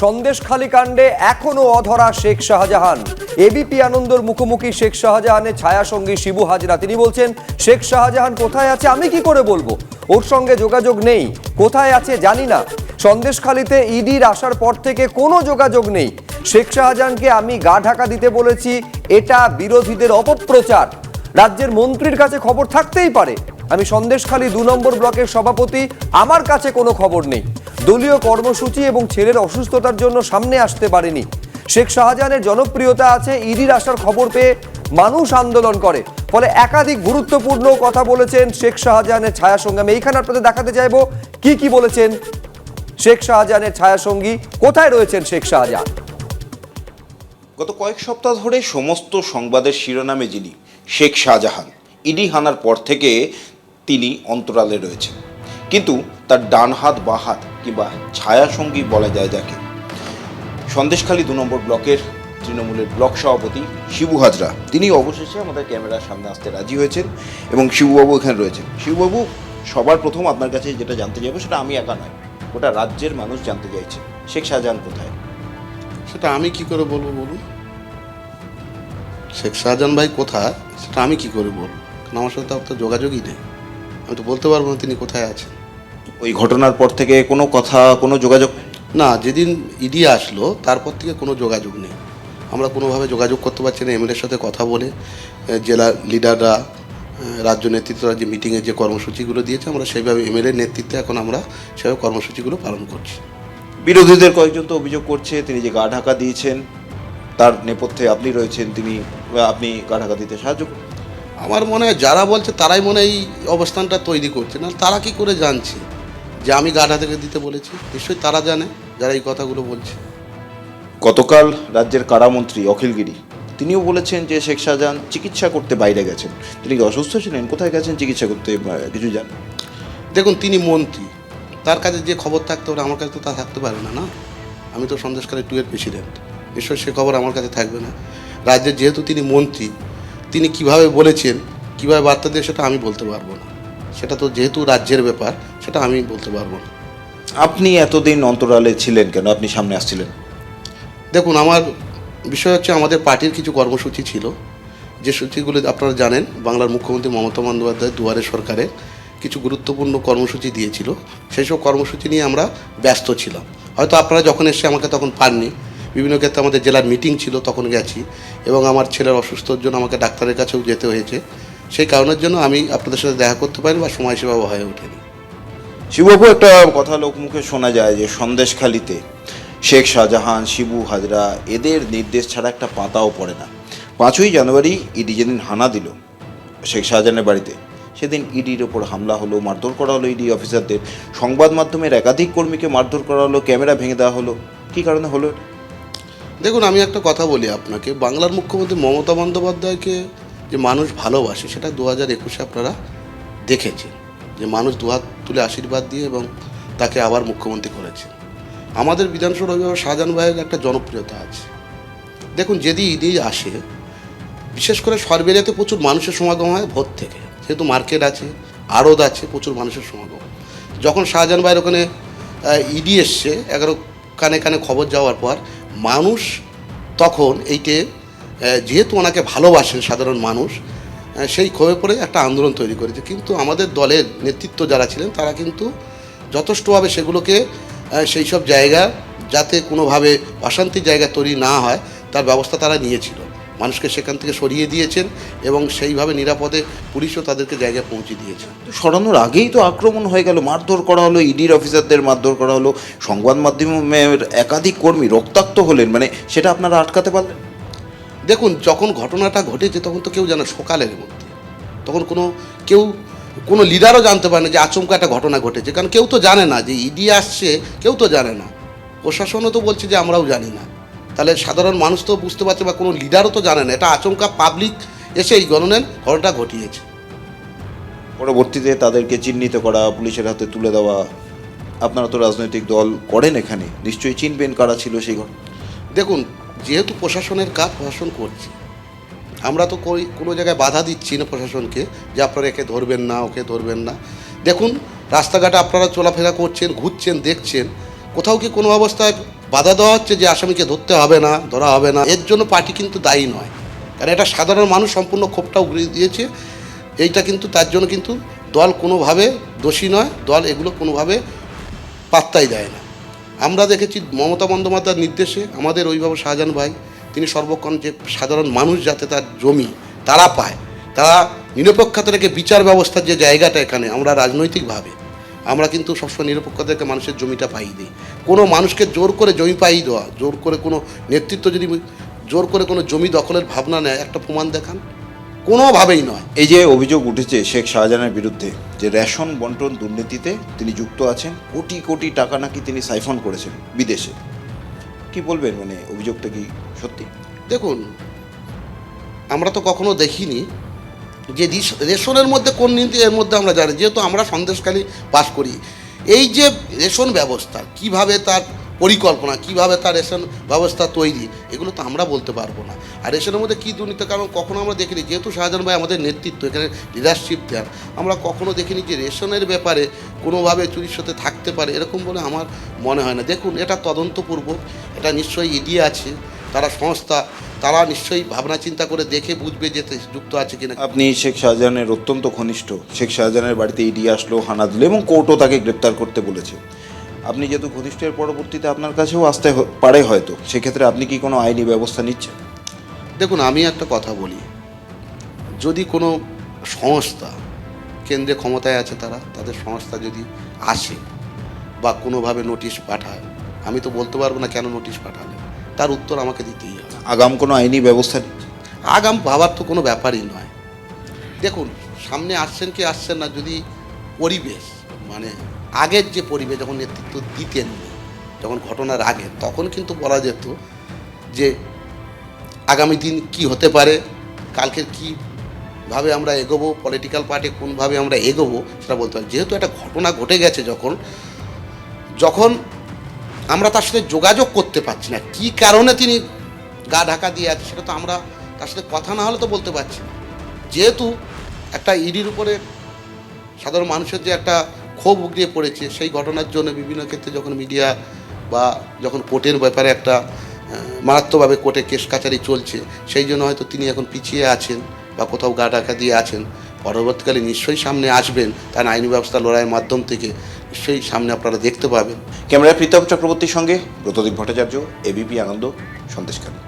সন্দেশখালী কাণ্ডে এখনো অধরা শেখ শাহজাহান। এবিপি আনন্দর মুখোমুখি শেখ শাহজাহানের ছায়াসঙ্গী শিবু হাজরা। তিনি বলছেন, শেখ শাহজাহান কোথায় আছে আমি কি করে বলবো, ওর সঙ্গে যোগাযোগ নেই, কোথায় আছে জানি না। সন্দেশখালীতে ইডির আসার পর থেকে কোনো যোগাযোগ নেই। শেখ শাহজাহানকে আমি গা ঢাকা দিতে বলেছি, এটা বিরোধীদের অপপ্রচার। রাজ্যের মন্ত্রীর কাছে খবর থাকতেই পারে, আমি সন্দেশখালী 2 নম্বর ব্লকের সভাপতি, আমার কাছে কোনো খবর নেই। দলীয় কর্মসূচি এবং ছেলের অসুস্থতার জন্য সামনে আসতে পারেনি। শেখ শাহজাহানের জনপ্রিয়তা আছে, ইডির আসার খবর পেয়ে মানুষ আন্দোলন করে, ফলে একাধিক গুরুত্বপূর্ণ কথা বলেছেন শেখ শাহজাহানের ছায়াসঙ্গী। আমি এইখানে আপনাদের দেখাতে চাইবো কি বলেছেন শেখ শাহজাহানের ছায়াসঙ্গী, কোথায় রয়েছেন শেখ শাহজাহান। গত কয়েক সপ্তাহ ধরে সমস্ত সংবাদের শিরোনামে যিনি শেখ শাহজাহান, ইডি হানার পর থেকে তিনি অন্তরালে রয়েছেন, কিন্তু তার ডান হাত বাঁ হাত কিংবা ছায়াসঙ্গী বলা যায় যাকে, সন্দেশখালী 2 নম্বর ব্লকের তৃণমূলের ব্লক সভাপতি শিবু হাজরা, তিনি অবশেষে আমাদের ক্যামেরার সামনে আসতে রাজি হয়েছেন এবং শিবুবাবু এখানে রয়েছেন। শিবুবাবু, সবার প্রথম আপনার কাছে যেটা জানতে চাইবো, সেটা আমি একা নয়, ওটা রাজ্যের মানুষ জানতে চাইছে, শেখ শাহজাহান কোথায়? সেটা আমি কি করে বলবো বলুন? শেখ শাহজাহান ভাই কোথায় সেটা আমি কি করে বলবো? কারণ আমার সাথে তো যোগাযোগই নেই, আমি তো বলতে পারবো না তিনি কোথায় আছেন। ওই ঘটনার পর থেকে কোনো কথা, কোনো যোগাযোগ? না, যেদিন ইডি আসলো তারপর থেকে কোনো যোগাযোগ নেই। আমরা কোনোভাবে যোগাযোগ করতে পারছি না। এমএলএর সাথে কথা বলে জেলা লিডাররা, রাজ্য নেতৃত্বরা যে মিটিংয়ে যে কর্মসূচিগুলো দিয়েছে, আমরা সেইভাবে এমএলএর নেতৃত্বে এখন আমরা সেভাবে কর্মসূচিগুলো পালন করছি। বিরোধীদের কয়েকজন তো অভিযোগ করছে তিনি যে গা ঢাকা দিয়েছেন তার নেপথ্যে আপনি রয়েছেন, আপনি গা ঢাকা দিতে সাহায্য করুন। আমার মনে হয় যারা বলছে তারাই মনে হয় এই অবস্থানটা তৈরি করছে, না তারা কি করে জানছে যে আমি গাঢ়া থেকে দিতে বলেছি? নিশ্চয়ই তারা জানে যারা এই কথাগুলো বলছে। গতকাল রাজ্যের কারামন্ত্রী অখিলগিরি তিনিও বলেছেন যে শেখ শাহজাহান চিকিৎসা করতে বাইরে গেছেন। তিনি কি অসুস্থ ছিলেন? কোথায় গেছেন চিকিৎসা করতে, কিছু জানেন? দেখুন, তিনি মন্ত্রী, তার কাছে যে খবর থাকতে পারে আমার কাছে তো তা থাকতে পারে না। না, আমি তো সন্দেশখালী 2 এর প্রেসিডেন্ট, নিশ্চয়ই সে খবর আমার কাছে থাকবে না। রাজ্যের যেহেতু তিনি মন্ত্রী, তিনি কিভাবে বলেছেন, কিভাবে বার্তা দিয়ে, সেটা আমি বলতে পারবো না। সেটা তো যেহেতু রাজ্যের ব্যাপার, সেটা আমি বলতে পারবো না। আপনি এতদিন অন্তরালে ছিলেন কেন? আপনি সামনে আসছিলেন? দেখুন, আমার বিষয় হচ্ছে আমাদের পার্টির কিছু কর্মসূচি ছিল, যে সূচিগুলো আপনারা জানেন। বাংলার মুখ্যমন্ত্রী মমতা বন্দ্যোপাধ্যায় দুয়ারে সরকারের কিছু গুরুত্বপূর্ণ কর্মসূচি দিয়েছিল, সেই সব কর্মসূচি নিয়ে আমরা ব্যস্ত ছিলাম। হয়তো আপনারা যখন এসে আমাকে তখন পাননি। বিভিন্ন ক্ষেত্রে আমাদের জেলার মিটিং ছিল, তখন গেছি, এবং আমার ছেলের অসুস্থতার জন্য আমাকে ডাক্তারের কাছেও যেতে হয়েছে। সেই কারণের জন্য আমি আপনাদের সাথে দেখা করতে পারিনি বা সময় সেভাবে হয়ে ওঠেনি। শিববাবু, একটা কথা লোকমুখে শোনা যায় যে সন্দেশখালীতে শেখ শাহজাহান, শিবু হাজরা, এদের নির্দেশ ছাড়া একটা পাতাও পড়ে না। 5ই জানুয়ারি ইডি যেদিন হানা দিল শেখ শাহজাহানের বাড়িতে, সেদিন ইডির ওপর হামলা হলো, মারধর করা হলো ইডি অফিসারদের, সংবাদ মাধ্যমের একাধিক কর্মীকে মারধর করা হলো, ক্যামেরা ভেঙে দেওয়া হলো। কী কারণে হলো? দেখুন, আমি একটা কথা বলি আপনাকে, বাংলার মুখ্যমন্ত্রী মমতা বন্দ্যোপাধ্যায়কে যে মানুষ ভালোবাসে, সেটা 2021-এ আপনারা দেখেছেন, যে মানুষ দুহাত তুলে আশীর্বাদ দিয়ে এবং তাকে আবার মুখ্যমন্ত্রী করেছে। আমাদের বিধানসভা অভিভাবক শাহজাহান ভাইয়ের একটা জনপ্রিয়তা আছে। দেখুন, যেদিন ইডি আসে, বিশেষ করে সরবেরিয়াতে প্রচুর মানুষের সমাগম হয় ভোর থেকে, যেহেতু মার্কেট আছে, আড়ত আছে, প্রচুর মানুষের সমাগম। যখন শাহজাহান ভাইয়ের ওখানে ইডি এসছে, 11 কানে কানে খবর যাওয়ার পর মানুষ তখন এইটে, যেহেতু ওনাকে ভালোবাসেন সাধারণ মানুষ, সেই ক্ষোভে পড়ে একটা আন্দোলন তৈরি করেছে। কিন্তু আমাদের দলের নেতৃত্ব যারা ছিলেন, তারা কিন্তু যথেষ্টভাবে সেগুলোকে, সেই সব জায়গা যাতে কোনোভাবে অশান্তির জায়গা তৈরি না হয়, তার ব্যবস্থা তারা নিয়েছিল। মানুষকে সেখান থেকে সরিয়ে দিয়েছেন এবং সেইভাবে নিরাপদে পুলিশও তাদেরকে জায়গায় পৌঁছে দিয়েছে। সরানোর আগেই তো আক্রমণ হয়ে গেল, মারধর করা হলো, ইডির অফিসারদের মারধর করা হলো, সংবাদ মাধ্যমের একাধিক কর্মী রক্তাক্ত হলেন, মানে সেটা আপনারা আটকাতে পারলেন? দেখুন, যখন ঘটনাটা ঘটেছে তখন তো কেউ জানে, সকালের মধ্যে, তখন কোনো লিডারও জানতে পারে না যে আচমকা একটা ঘটনা ঘটেছে, কারণ কেউ তো জানে না যে ইডি আসছে, কেউ তো জানে না। প্রশাসনও তো বলছে যে আমরাও জানি না। তাহলে সাধারণ মানুষ তো বুঝতে পারছে, বা কোনো লিডারও তো জানে না। এটা আচমকা পাবলিক এসে এই ঘটনাটা ঘটিয়েছে। পরবর্তীতে তাদেরকে চিহ্নিত করা, পুলিশের হাতে তুলে দেওয়া। আপনারা তো রাজনৈতিক দল করেন, এখানে নিশ্চয়ই চিনবেন কারা ছিল সেই ঘটনা। দেখুন, যেহেতু প্রশাসনের কাজ প্রশাসন করছে, আমরা তো কোনো জায়গায় বাধা দিচ্ছি না প্রশাসনকে যে আপনারা একে ধরবেন না, ওকে ধরবেন না। দেখুন, রাস্তাঘাটে আপনারা চলাফেরা করছেন, ঘুরছেন, দেখছেন, কোথাও কি কোনো অবস্থায় বাধা দেওয়া হচ্ছে যে আসামিকে ধরতে হবে না, ধরা হবে না, এর জন্য পার্টি কিন্তু দায়ী নয়। কারণ এটা সাধারণ মানুষ সম্পূর্ণ ক্ষোভটা উগড়ে দিয়েছে। এইটা কিন্তু তার জন্য কিন্তু দল কোনোভাবে দোষী নয়, দল এগুলো কোনোভাবে পাত্তাই দেয় না। আমরা দেখেছি মমতা বন্দ্যোপাধ্যায়ের নির্দেশে আমাদের অভিভাবক শাহজাহান ভাই তিনি সর্বক্ষণ যে সাধারণ মানুষ যাতে তার জমি তারা পায়, তারা নিরপেক্ষতা থেকে বিচার ব্যবস্থার যে জায়গাটা এখানে আমরা রাজনৈতিকভাবে আমরা কিন্তু সবসময় নিরপেক্ষতা থেকে মানুষের জমিটা পাই দিই। কোনো মানুষকে জোর করে জমি পাই দেওয়া, জোর করে কোনো নেতৃত্ব যদি জোর করে কোনো জমি দখলের ভাবনা নেয়, একটা প্রমাণ দেখান, কোনোভাবেই নয়। এই যে অভিযোগ উঠেছে শেখ শাহজাহানের বিরুদ্ধে যে রেশন বন্টন দুর্নীতিতে তিনি যুক্ত আছেন, কোটি কোটি টাকা নাকি তিনি সাইফন করেছেন বিদেশে, কি বলবেন? মানে অভিযোগটা কি সত্যি? দেখুন, আমরা তো কখনো দেখিনি যে রেশনের মধ্যে কোন নীতি, এর মধ্যে আমরা জানি, যেহেতু আমরা সন্দেশখালী বাস করি। এই যে রেশন ব্যবস্থা কিভাবে তার পরিকল্পনা, কিভাবে তার রেশন ব্যবস্থা তৈরি, এগুলো তো আমরা বলতে পারবো না। আর রেশনের মধ্যে কী দুর্নীতি, কারণ কখনো আমরা দেখিনি, যেহেতু শাহজাহান ভাই আমাদের নেতৃত্ব, এখানে লিডারশিপ দেন, আমরা কখনো দেখিনি যে রেশনের ব্যাপারে কোনোভাবে চুরির সাথে থাকতে পারে, এরকম বলে আমার মনে হয় না। দেখুন, এটা তদন্তপূর্বক, এটা নিশ্চয়ই ইডি আছে, তারা সংস্থা, তারা নিশ্চয়ই ভাবনা চিন্তা করে দেখে বুঝবে যে যুক্ত আছে কিনা। আপনি শেখ শাহজাহানের অত্যন্ত ঘনিষ্ঠ, শেখ শাহজাহানের বাড়িতে ইডি আসলো, হানা দিল এবং কোর্টও তাকে গ্রেপ্তার করতে বলেছে। আপনি যেহেতু ঘনিষ্ঠের পরবর্তীতে আপনার কাছেও আসতে পারে হয়তো, সেক্ষেত্রে আপনি কি কোনো আইনি ব্যবস্থা নিচ্ছেন? দেখুন, আমি একটা কথা বলি, যদি কোনো সংস্থা কেন্দ্রে ক্ষমতায় আছে, তাদের সংস্থা যদি আসে বা কোনোভাবে নোটিশ পাঠায়, আমি তো বলতে পারবো না কেন নোটিশ পাঠালে, তার উত্তর আমাকে দিতেই হবে। আগাম কোনো আইনি ব্যবস্থা নিচ্ছেন? আগাম ভাবার তো কোনো ব্যাপারই নয়। দেখুন, সামনে আসছেন কি আসছেন না, যদি পরিবেশ মানে আগের যে পরিবেশ যখন নেতৃত্ব দিতেন, যখন ঘটনার আগে, তখন কিন্তু বলা যেত যে আগামী দিন কি হতে পারে, কালকের কীভাবে আমরা এগোবো, পলিটিক্যাল পার্টি কোনভাবে আমরা এগোবো সেটা বলতে পারি। যেহেতু একটা ঘটনা ঘটে গেছে, যখন আমরা তার সাথে যোগাযোগ করতে পারছি না, কী কারণে তিনি গা ঢাকা দিয়ে আছে, সেটা তো আমরা তার সাথে কথা না হলে তো বলতে পারছি না। যেহেতু একটা ইডির উপরে সাধারণ মানুষের যে একটা ক্ষোভ উগড়িয়ে পড়েছে, সেই ঘটনার জন্য বিভিন্ন ক্ষেত্রে যখন মিডিয়া বা যখন কোর্টের ব্যাপারে একটা মারাত্মকভাবে কোর্টে কেস কাচারি চলছে, সেই জন্য হয়তো তিনি এখন পিছিয়ে আছেন বা কোথাও গা ঢাকা দিয়ে আছেন। পরবর্তীকালে নিশ্চয়ই সামনে আসবেন, তার আইনি ব্যবস্থা লড়াইয়ের মাধ্যম থেকে নিশ্চয়ই সামনে আপনারা দেখতে পাবেন। ক্যামেরায় প্রীতম চক্রবর্তীর সঙ্গে ব্রতদীপ ভট্টাচার্য, এবিপি আনন্দ, সন্দেশখালী।